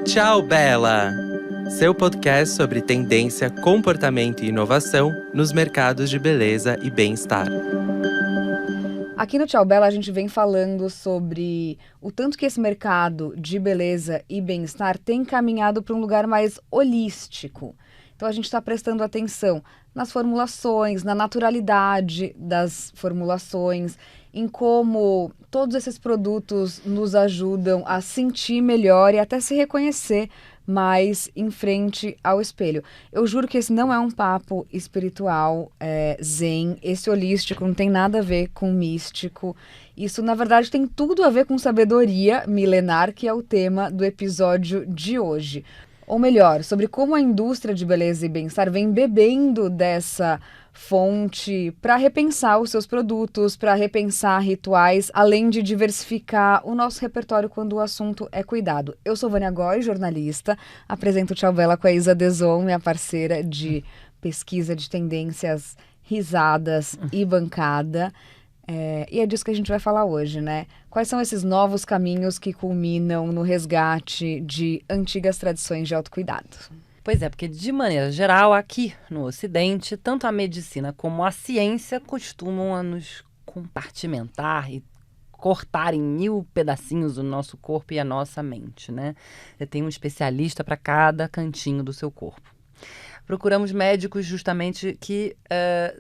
Tchau, Bela! Seu podcast sobre tendência, comportamento e inovação nos mercados de beleza e bem-estar. Aqui no Tchau Bela a gente vem falando sobre o tanto que esse mercado de beleza e bem-estar tem caminhado para um lugar mais holístico. Então a gente está prestando atenção nas formulações, na naturalidade das formulações, em como todos esses produtos nos ajudam a sentir melhor e até se reconhecer mais em frente ao espelho. Eu juro que esse não é um papo espiritual, zen, esse holístico não tem nada a ver com místico. Isso, na verdade, tem tudo a ver com sabedoria milenar, que é o tema do episódio de hoje. Ou melhor, sobre como a indústria de beleza e bem-estar vem bebendo dessa fonte para repensar os seus produtos, para repensar rituais, além de diversificar o nosso repertório quando o assunto é cuidado. Eu sou Vânia Góes, jornalista, apresento o Tchau Bela com a Isa Deson, minha parceira de pesquisa de tendências, risadas e bancada. E é disso que a gente vai falar hoje, né? Quais são esses novos caminhos que culminam no resgate de antigas tradições de autocuidado? Pois é, porque de maneira geral, aqui no Ocidente, tanto a medicina como a ciência costumam a nos compartimentar e cortar em 1000 pedacinhos o nosso corpo e a nossa mente, né? Tem um especialista para cada cantinho do seu corpo. Procuramos médicos justamente que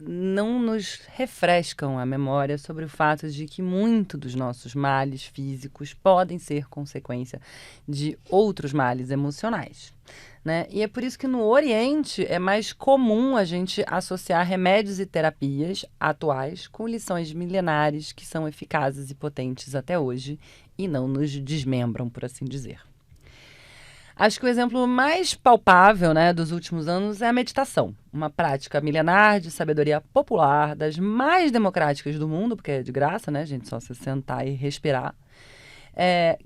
não nos refrescam a memória sobre o fato de que muito dos nossos males físicos podem ser consequência de outros males emocionais, né? E é por isso que no Oriente é mais comum a gente associar remédios e terapias atuais com lições milenares que são eficazes e potentes até hoje e não nos desmembram, por assim dizer. Acho que o exemplo mais palpável, né, dos últimos anos é a meditação, uma prática milenar de sabedoria popular, das mais democráticas do mundo, porque é de graça, né, gente, só se sentar e respirar,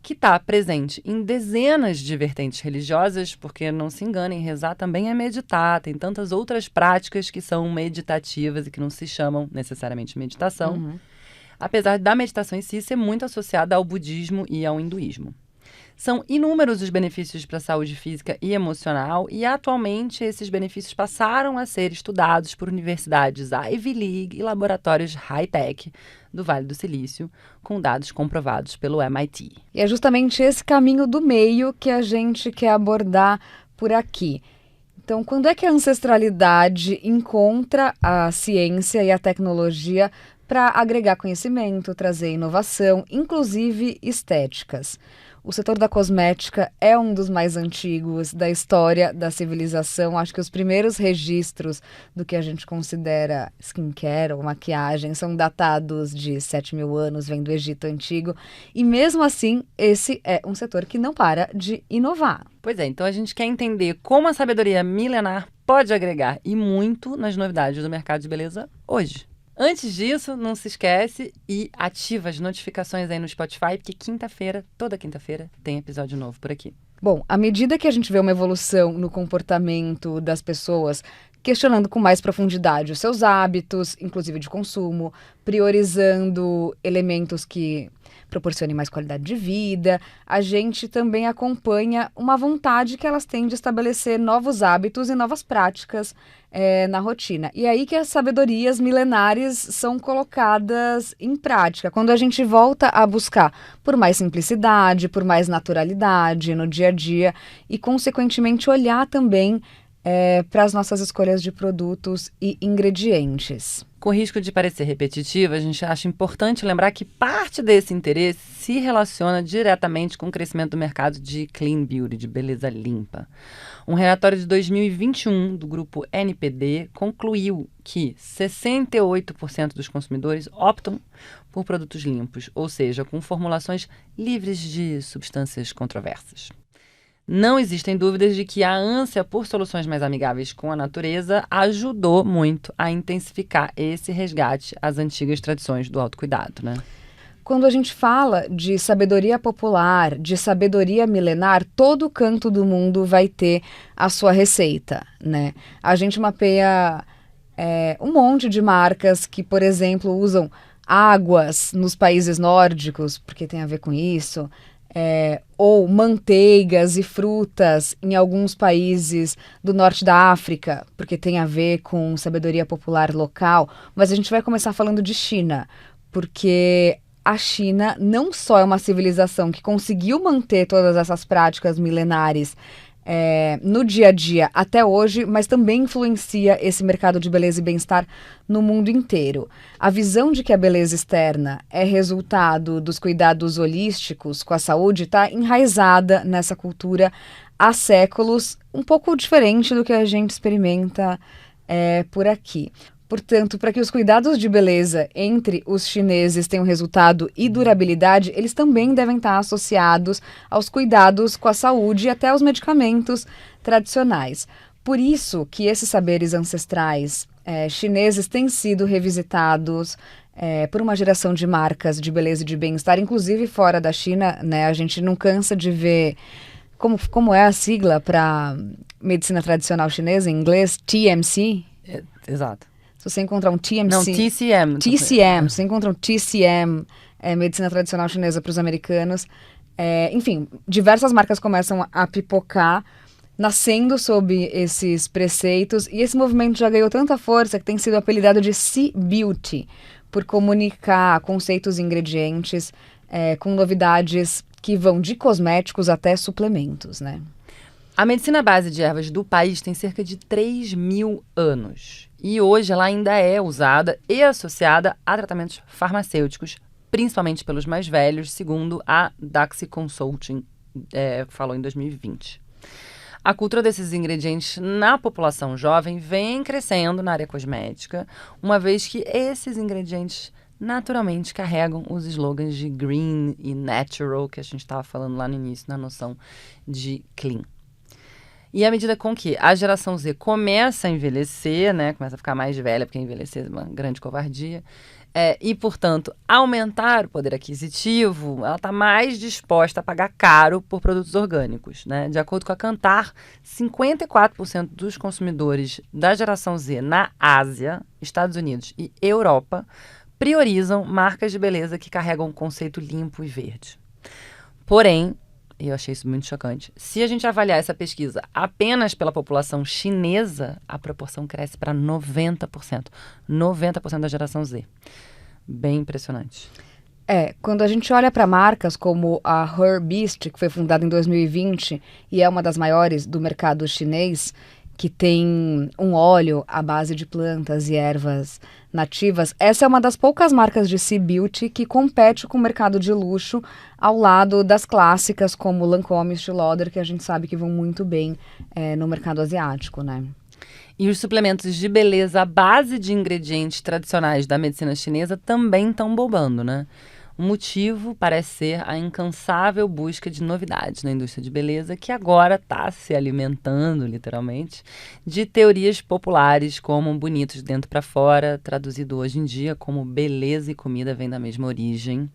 que está presente em dezenas de vertentes religiosas, porque não se enganem, rezar também é meditar, tem tantas outras práticas que são meditativas e que não se chamam necessariamente meditação, apesar da meditação em si ser muito associada ao budismo e ao hinduísmo. São inúmeros os benefícios para a saúde física e emocional e, atualmente, esses benefícios passaram a ser estudados por universidades Ivy League e laboratórios high-tech do Vale do Silício, com dados comprovados pelo MIT. E é justamente esse caminho do meio que a gente quer abordar por aqui. Então, quando é que a ancestralidade encontra a ciência e a tecnologia para agregar conhecimento, trazer inovação, inclusive estéticas? O setor da cosmética é um dos mais antigos da história da civilização. Acho que os primeiros registros do que a gente considera skincare ou maquiagem são datados de 7.000 anos, vem do Egito Antigo. E mesmo assim, esse é um setor que não para de inovar. Pois é, então a gente quer entender como a sabedoria milenar pode agregar e muito nas novidades do mercado de beleza hoje. Antes disso, não se esquece e ativa as notificações aí no Spotify, porque toda quinta-feira, tem episódio novo por aqui. Bom, à medida que a gente vê uma evolução no comportamento das pessoas, questionando com mais profundidade os seus hábitos, inclusive de consumo, priorizando elementos que proporcionem mais qualidade de vida, a gente também acompanha uma vontade que elas têm de estabelecer novos hábitos e novas práticas na rotina. E aí que as sabedorias milenares são colocadas em prática. Quando a gente volta a buscar por mais simplicidade, por mais naturalidade no dia a dia e, consequentemente, olhar também para as nossas escolhas de produtos e ingredientes. Com risco de parecer repetitivo, a gente acha importante lembrar que parte desse interesse se relaciona diretamente com o crescimento do mercado de clean beauty, de beleza limpa. Um relatório de 2021 do grupo NPD concluiu que 68% dos consumidores optam por produtos limpos, ou seja, com formulações livres de substâncias controversas. Não existem dúvidas de que a ânsia por soluções mais amigáveis com a natureza ajudou muito a intensificar esse resgate às antigas tradições do autocuidado, né? Quando a gente fala de sabedoria popular, de sabedoria milenar, todo canto do mundo vai ter a sua receita, né? A gente mapeia um monte de marcas que, por exemplo, usam águas nos países nórdicos, porque tem a ver com isso, ou manteigas e frutas em alguns países do norte da África, porque tem a ver com sabedoria popular local, mas a gente vai começar falando de China, porque a China não só é uma civilização que conseguiu manter todas essas práticas milenares no dia a dia até hoje, mas também influencia esse mercado de beleza e bem-estar no mundo inteiro. A visão de que a beleza externa é resultado dos cuidados holísticos com a saúde está enraizada nessa cultura há séculos, um pouco diferente do que a gente experimenta por aqui. Portanto, para que os cuidados de beleza entre os chineses tenham resultado e durabilidade, eles também devem estar associados aos cuidados com a saúde e até aos medicamentos tradicionais. Por isso que esses saberes ancestrais chineses têm sido revisitados por uma geração de marcas de beleza e de bem-estar, inclusive fora da China, né? A gente não cansa de ver como é a sigla para medicina tradicional chinesa, em inglês, TMC. Exato. Se você encontrar um TMC... Não, TCM. TCM. Se você encontrar um TCM, medicina tradicional chinesa para os americanos. Enfim, diversas marcas começam a pipocar, nascendo sob esses preceitos. E esse movimento já ganhou tanta força que tem sido apelidado de C-Beauty, por comunicar conceitos e ingredientes com novidades que vão de cosméticos até suplementos, né? A medicina base de ervas do país tem cerca de 3.000 anos. E hoje ela ainda é usada e associada a tratamentos farmacêuticos, principalmente pelos mais velhos, segundo a Daxi Consulting falou em 2020. A cultura desses ingredientes na população jovem vem crescendo na área cosmética, uma vez que esses ingredientes naturalmente carregam os slogans de green e natural, que a gente estava falando lá no início, na noção de clean. E à medida com que a geração Z começa a envelhecer, né, começa a ficar mais velha, porque envelhecer é uma grande covardia, e, portanto, aumentar o poder aquisitivo, ela está mais disposta a pagar caro por produtos orgânicos, né? De acordo com a Kantar, 54% dos consumidores da geração Z na Ásia, Estados Unidos e Europa priorizam marcas de beleza que carregam um conceito limpo e verde. Porém, eu achei isso muito chocante, se a gente avaliar essa pesquisa apenas pela população chinesa, a proporção cresce para 90%. 90% da geração Z. Bem impressionante. Quando a gente olha para marcas como a Herbeast, que foi fundada em 2020 e é uma das maiores do mercado chinês, que tem um óleo à base de plantas e ervas nativas, essa é uma das poucas marcas de C-Beauty que compete com o mercado de luxo ao lado das clássicas como Lancôme e Estée Lauder, que a gente sabe que vão muito bem no mercado asiático, né? E os suplementos de beleza à base de ingredientes tradicionais da medicina chinesa também estão bombando, né? O motivo parece ser a incansável busca de novidades na indústria de beleza, que agora está se alimentando, literalmente, de teorias populares como bonitos de dentro para fora, traduzido hoje em dia como beleza e comida vêm da mesma origem.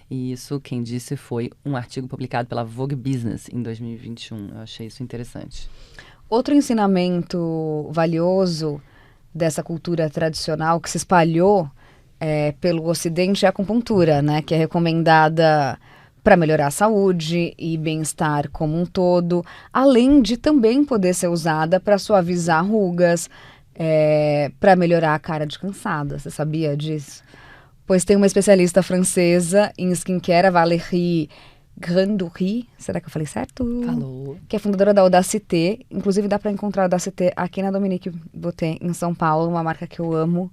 E isso, quem disse, foi um artigo publicado pela Vogue Business em 2021. Eu achei isso interessante. Outro ensinamento valioso dessa cultura tradicional que se espalhou pelo Ocidente é a acupuntura, né? Que é recomendada para melhorar a saúde e bem-estar como um todo, além de também poder ser usada para suavizar rugas, para melhorar a cara de cansada. Você sabia disso? Pois tem uma especialista francesa em skincare, a Valérie Grandury, será que eu falei certo? Falou. Que é fundadora da Audacité. Inclusive dá para encontrar a Audacité aqui na Dominique Bottin, em São Paulo, uma marca que eu amo.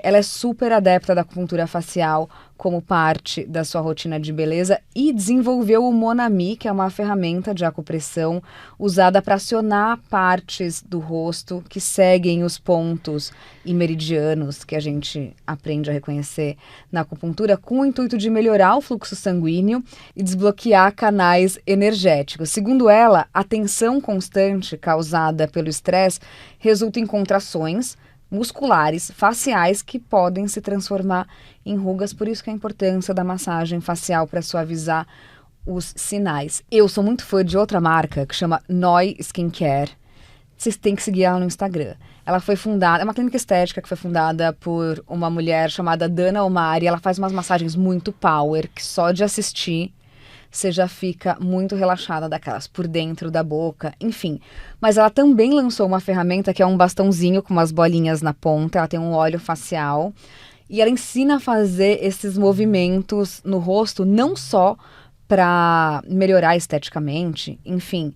Ela é super adepta da acupuntura facial como parte da sua rotina de beleza e desenvolveu o Monami, que é uma ferramenta de acupressão usada para acionar partes do rosto que seguem os pontos e meridianos que a gente aprende a reconhecer na acupuntura, com o intuito de melhorar o fluxo sanguíneo e desbloquear canais energéticos. Segundo ela, a tensão constante causada pelo estresse resulta em contrações musculares, faciais, que podem se transformar em rugas, por isso que a importância da massagem facial para suavizar os sinais. Eu sou muito fã de outra marca que chama Noi Skincare. Vocês têm que seguir ela no Instagram. Ela foi fundada, é uma clínica estética que foi fundada por uma mulher chamada Dana Omari. Ela faz umas massagens muito power, que só de assistir você já fica muito relaxada daquelas por dentro da boca, enfim. Mas ela também lançou uma ferramenta que é um bastãozinho com umas bolinhas na ponta, ela tem um óleo facial e ela ensina a fazer esses movimentos no rosto, não só para melhorar esteticamente, enfim,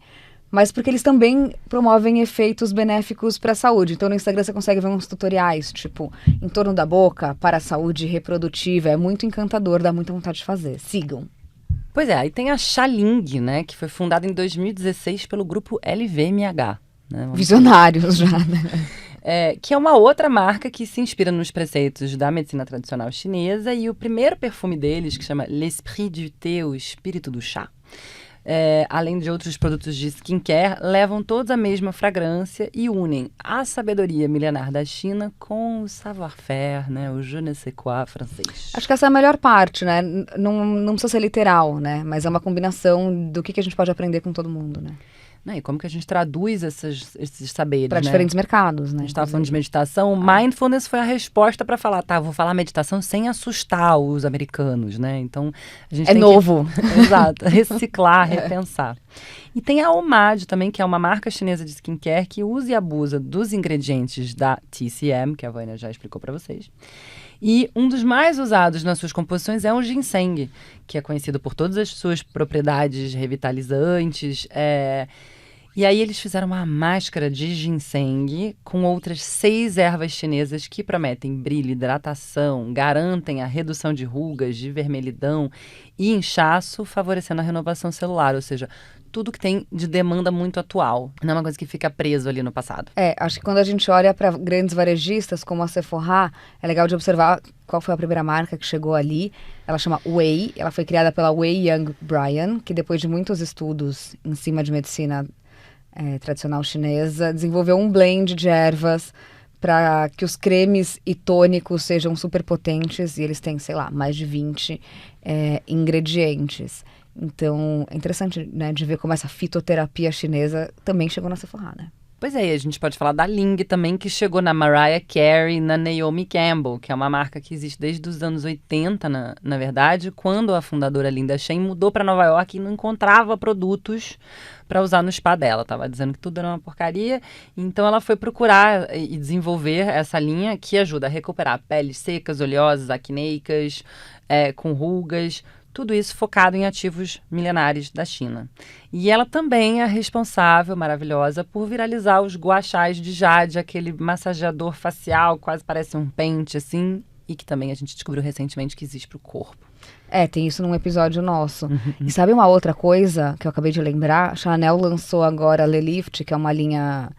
mas porque eles também promovem efeitos benéficos para a saúde. Então no Instagram você consegue ver uns tutoriais, tipo, em torno da boca, para a saúde reprodutiva. É muito encantador, dá muita vontade de fazer. Sigam. Pois é, aí tem a Xaling, né, que foi fundada em 2016 pelo grupo LVMH. Né? Visionários já, né? Que é uma outra marca que se inspira nos preceitos da medicina tradicional chinesa, e o primeiro perfume deles, que chama L'Esprit du Thé, o espírito do chá, além de outros produtos de skincare, levam todos a mesma fragrância e unem a sabedoria milenar da China com o savoir-faire, né, o je ne sais quoi francês. Acho que essa é a melhor parte, né? Não precisa ser literal, né? Mas é uma combinação do que a gente pode aprender com todo mundo, né? E como que a gente traduz esses saberes, para diferentes mercados, né? A gente estava falando de meditação. O mindfulness foi a resposta para falar, vou falar meditação sem assustar os americanos, né? Então, a gente tem novo. Exato, reciclar, repensar. E tem a Omad também, que é uma marca chinesa de skincare que usa e abusa dos ingredientes da TCM, que a Vânia já explicou para vocês. E um dos mais usados nas suas composições é o ginseng, que é conhecido por todas as suas propriedades revitalizantes. E aí eles fizeram uma máscara de ginseng com outras 6 ervas chinesas que prometem brilho, hidratação, garantem a redução de rugas, de vermelhidão e inchaço, favorecendo a renovação celular, ou seja, tudo que tem de demanda muito atual. Não é uma coisa que fica preso ali no passado. Acho que quando a gente olha para grandes varejistas como a Sephora, é legal de observar qual foi a primeira marca que chegou ali. Ela chama Wei, ela foi criada pela Wei Young Bryan, que depois de muitos estudos em cima de medicina tradicional chinesa, desenvolveu um blend de ervas para que os cremes e tônicos sejam super potentes, e eles têm, sei lá, mais de 20 ingredientes. Então, é interessante, né, de ver como essa fitoterapia chinesa também chegou na Sephora, né? Pois é, a gente pode falar da Ling também, que chegou na Mariah Carey e na Naomi Campbell, que é uma marca que existe desde os anos 80, na verdade, quando a fundadora Linda Shen mudou para Nova York e não encontrava produtos para usar no spa dela. Estava dizendo que tudo era uma porcaria, então ela foi procurar e desenvolver essa linha que ajuda a recuperar peles secas, oleosas, acneicas, com rugas, tudo isso focado em ativos milenares da China. E ela também é responsável, maravilhosa, por viralizar os gua chás de jade, aquele massageador facial, quase parece um pente, assim, e que também a gente descobriu recentemente que existe para o corpo. Tem isso num episódio nosso. E sabe uma outra coisa que eu acabei de lembrar? A Chanel lançou agora a Le Lift, que é uma linha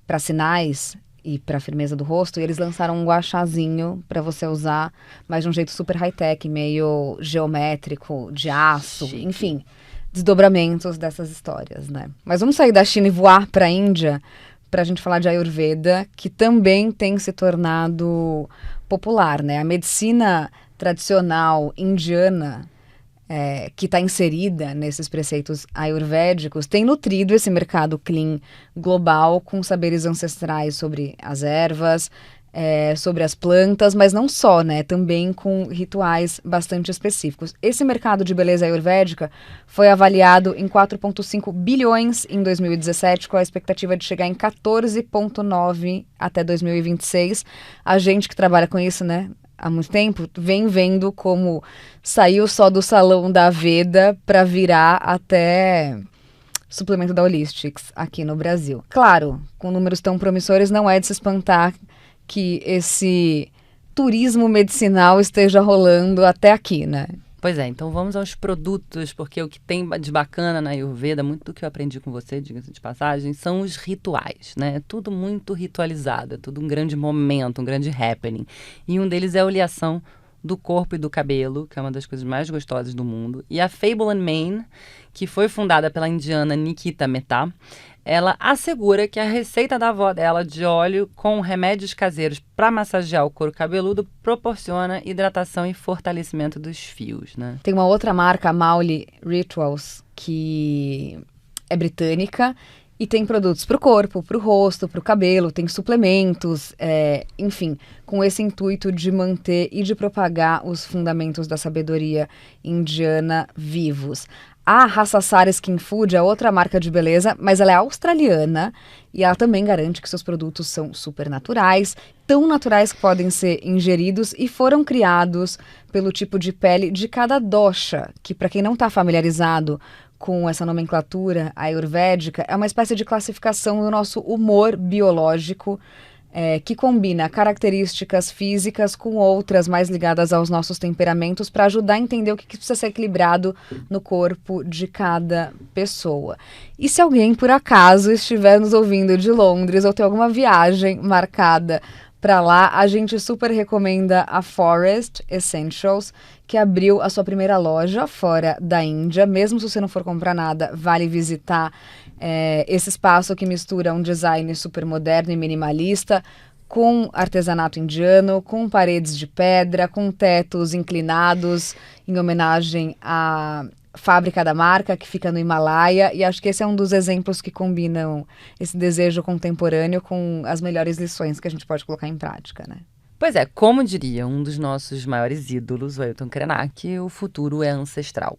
para sinais e para firmeza do rosto, e eles lançaram um guaxazinho para você usar, mas de um jeito super high-tech, meio geométrico, de aço, Chique. Enfim, desdobramentos dessas histórias, né? Mas vamos sair da China e voar para a Índia para a gente falar de Ayurveda, que também tem se tornado popular, né? A medicina tradicional indiana, que está inserida nesses preceitos ayurvédicos, tem nutrido esse mercado clean global com saberes ancestrais sobre as ervas, sobre as plantas, mas não só, né? Também com rituais bastante específicos. Esse mercado de beleza ayurvédica foi avaliado em 4,5 bilhões em 2017, com a expectativa de chegar em 14,9 até 2026. A gente que trabalha com isso, né, há muito tempo, vem vendo como saiu só do salão da Veda para virar até suplemento da Holistics aqui no Brasil. Claro, com números tão promissores, não é de se espantar que esse turismo medicinal esteja rolando até aqui, né? Pois é, então vamos aos produtos, porque o que tem de bacana na Ayurveda, muito do que eu aprendi com você, diga-se de passagem, são os rituais, né? É tudo muito ritualizado, é tudo um grande momento, um grande happening. E um deles é a oleação do corpo e do cabelo, que é uma das coisas mais gostosas do mundo. E a Fable & Mane, que foi fundada pela indiana Nikita Mehta, ela assegura que a receita da avó dela de óleo com remédios caseiros para massagear o couro cabeludo proporciona hidratação e fortalecimento dos fios, né? Tem uma outra marca, a Mauli Rituals, que é britânica E tem produtos para o corpo, para o rosto, para o cabelo, tem suplementos, enfim, com esse intuito de manter e de propagar os fundamentos da sabedoria indiana vivos. A Raçassara Skin Food é outra marca de beleza, mas ela é australiana e ela também garante que seus produtos são super naturais, tão naturais que podem ser ingeridos e foram criados pelo tipo de pele de cada dosha, que para quem não está familiarizado com essa nomenclatura ayurvédica, é uma espécie de classificação do nosso humor biológico, que combina características físicas com outras mais ligadas aos nossos temperamentos para ajudar a entender o que precisa ser equilibrado no corpo de cada pessoa. E se alguém, por acaso, estiver nos ouvindo de Londres ou tem alguma viagem marcada para lá, a gente super recomenda a Forest Essentials, que abriu a sua primeira loja fora da Índia. Mesmo se você não for comprar nada, vale visitar esse espaço que mistura um design super moderno e minimalista com artesanato indiano, com paredes de pedra, com tetos inclinados em homenagem à fábrica da marca, que fica no Himalaia, e acho que esse é um dos exemplos que combinam esse desejo contemporâneo com as melhores lições que a gente pode colocar em prática, né? Pois é, como diria um dos nossos maiores ídolos, o Ailton Krenak, o futuro é ancestral.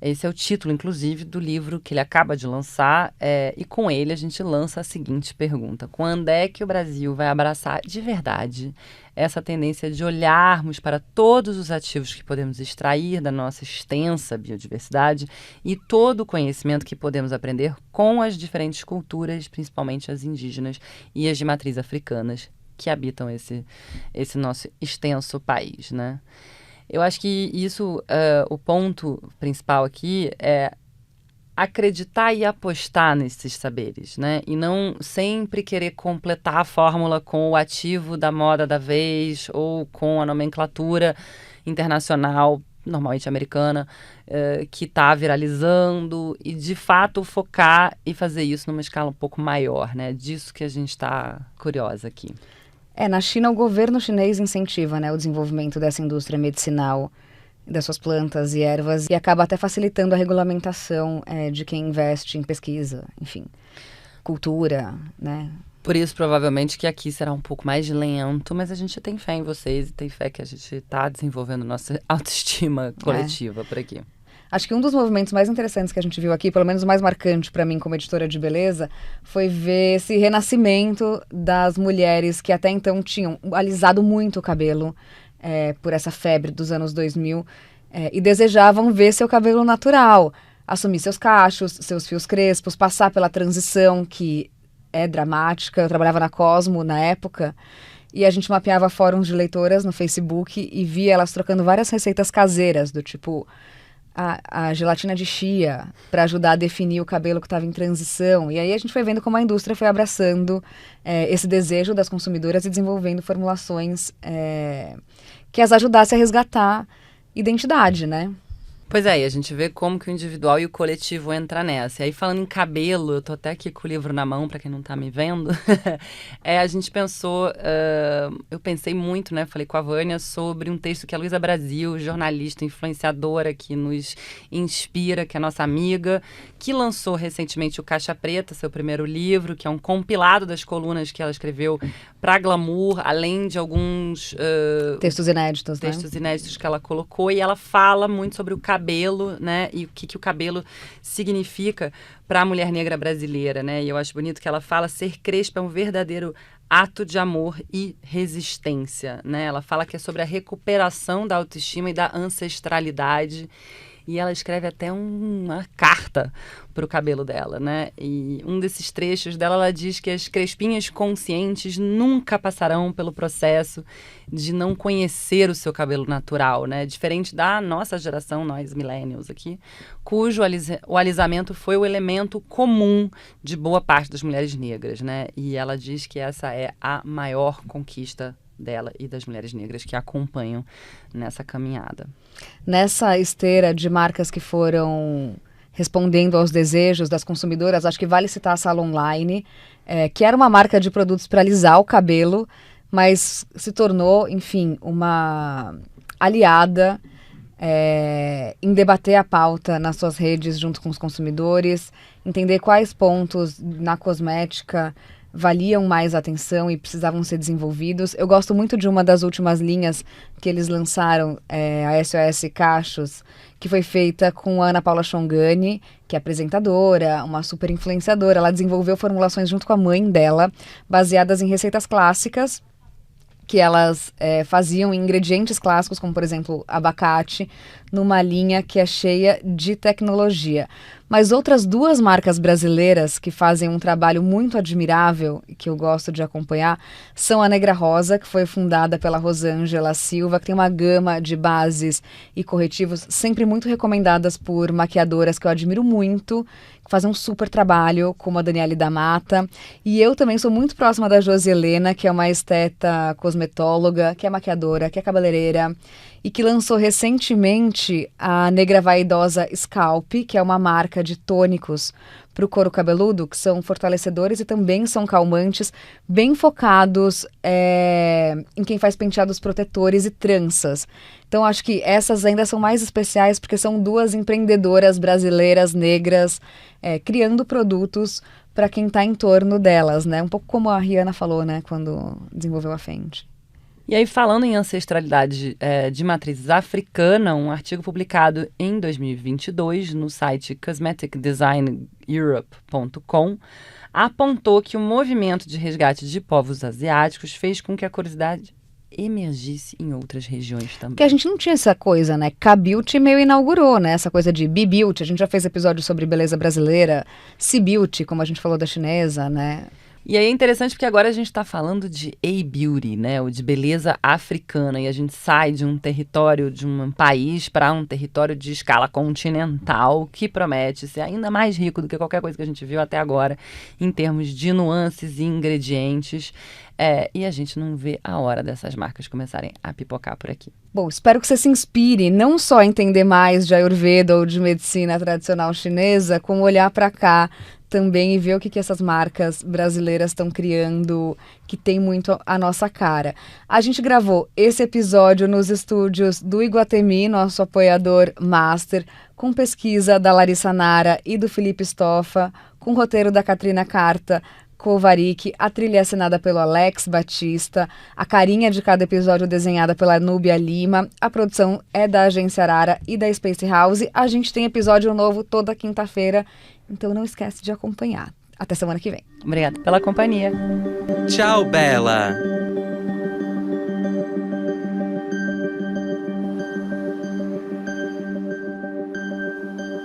Esse é o título, inclusive, do livro que ele acaba de lançar, e com ele a gente lança a seguinte pergunta: quando é que o Brasil vai abraçar de verdade essa tendência de olharmos para todos os ativos que podemos extrair da nossa extensa biodiversidade e todo o conhecimento que podemos aprender com as diferentes culturas, principalmente as indígenas e as de matriz africanas, que habitam esse nosso extenso país, né? Eu acho que isso, o ponto principal aqui é acreditar e apostar nesses saberes, né? E não sempre querer completar a fórmula com o ativo da moda da vez ou com a nomenclatura internacional, normalmente americana, que está viralizando, e de fato focar e fazer isso numa escala um pouco maior, né? Disso que a gente está curiosa aqui. Na China, o governo chinês incentiva, né, o desenvolvimento dessa indústria medicinal, das suas plantas e ervas, e acaba até facilitando a regulamentação de quem investe em pesquisa, enfim, cultura, né? Por isso, provavelmente, que aqui será um pouco mais lento, mas a gente tem fé em vocês e tem fé que a gente está desenvolvendo nossa autoestima coletiva por aqui. Acho que um dos movimentos mais interessantes que a gente viu aqui, pelo menos o mais marcante para mim como editora de beleza, foi ver esse renascimento das mulheres que até então tinham alisado muito o cabelo por essa febre dos anos 2000 e desejavam ver seu cabelo natural, assumir seus cachos, seus fios crespos, passar pela transição que é dramática. Eu trabalhava na Cosmo na época e a gente mapeava fóruns de leitoras no Facebook e via elas trocando várias receitas caseiras, do tipo a gelatina de chia para ajudar a definir o cabelo que estava em transição. E aí a gente foi vendo como a indústria foi abraçando esse desejo das consumidoras e desenvolvendo formulações que as ajudassem a resgatar identidade, né? Pois é, e a gente vê como que o individual e o coletivo entra nessa. E aí, falando em cabelo, eu tô até aqui com o livro na mão, para quem não tá me vendo, a gente pensou, eu pensei muito, né, falei com a Vânia, sobre um texto que a Luísa Brasil, jornalista, influenciadora, que nos inspira, que é nossa amiga, que lançou recentemente o Caixa Preta, seu primeiro livro, que é um compilado das colunas que ela escreveu para Glamour, além de alguns textos inéditos, textos inéditos que ela colocou, e ela fala muito sobre o cabelo, né, e o que o cabelo significa para a mulher negra brasileira, né? E eu acho bonito que ela fala: ser crespa é um verdadeiro ato de amor e resistência, né? Ela fala que é sobre a recuperação da autoestima e da ancestralidade. E ela escreve até uma carta para o cabelo dela, né? E um desses trechos dela, ela diz que as crespinhas conscientes nunca passarão pelo processo de não conhecer o seu cabelo natural, né? Diferente da nossa geração, nós millennials aqui, cujo o alisamento foi o elemento comum de boa parte das mulheres negras, né? E ela diz que essa é a maior conquista dela e das mulheres negras que a acompanham nessa caminhada. Nessa esteira de marcas que foram respondendo aos desejos das consumidoras, acho que vale citar a Salon Line, que era uma marca de produtos para alisar o cabelo, mas se tornou, enfim, uma aliada em debater a pauta nas suas redes junto com os consumidores, entender quais pontos na cosmética valiam mais atenção e precisavam ser desenvolvidos. Eu gosto muito de uma das últimas linhas que eles lançaram, a SOS Cachos, que foi feita com a Ana Paula Chongani, que é apresentadora, uma super influenciadora. Ela desenvolveu formulações junto com a mãe dela, baseadas em receitas clássicas, que elas faziam ingredientes clássicos, como, por exemplo, abacate, numa linha que é cheia de tecnologia. Mas outras duas marcas brasileiras que fazem um trabalho muito admirável, que eu gosto de acompanhar, são a Negra Rosa, que foi fundada pela Rosângela Silva, que tem uma gama de bases e corretivos sempre muito recomendadas por maquiadoras que eu admiro muito, que fazem um super trabalho, como a Daniele da Mata. E eu também sou muito próxima da Josi Helena, que é uma esteta cosmetóloga, que é maquiadora, que é cabeleireira, e que lançou recentemente a Negra Vaidosa Scalp, que é uma marca de tônicos para o couro cabeludo, que são fortalecedores e também são calmantes, bem focados em quem faz penteados protetores e tranças. Então, acho que essas ainda são mais especiais porque são duas empreendedoras brasileiras negras criando produtos para quem está em torno delas, né? Um pouco como a Rihanna falou, né, quando desenvolveu a Fenty. E aí, falando em ancestralidade de matriz africana, um artigo publicado em 2022 no site cosmeticdesigneurope.com apontou que o movimento de resgate de povos asiáticos fez com que a curiosidade emergisse em outras regiões também. Porque a gente não tinha essa coisa, né? K-Beauty meio inaugurou, né? Essa coisa de B-Beauty. A gente já fez episódio sobre beleza brasileira. C-Beauty, como a gente falou da chinesa, né? E aí é interessante porque agora a gente está falando de A-Beauty, né? Ou de beleza africana. E a gente sai de um território, de um país para um território de escala continental que promete ser ainda mais rico do que qualquer coisa que a gente viu até agora em termos de nuances e ingredientes. E a gente não vê a hora dessas marcas começarem a pipocar por aqui. Bom, espero que você se inspire não só a entender mais de Ayurveda ou de medicina tradicional chinesa, como olhar para cá também e ver o que essas marcas brasileiras estão criando, que tem muito a nossa cara. A gente gravou esse episódio nos estúdios do Iguatemi, nosso apoiador master, com pesquisa da Larissa Nara e do Felipe Stoffa, com roteiro da Katrina Carta Kovarik, a trilha assinada pelo Alex Batista, a carinha de cada episódio desenhada pela Núbia Lima, a produção é da Agência Arara e da Space House. A gente tem episódio novo toda quinta-feira, então não esquece de acompanhar. Até semana que vem. Obrigada pela companhia. Tchau, Bela!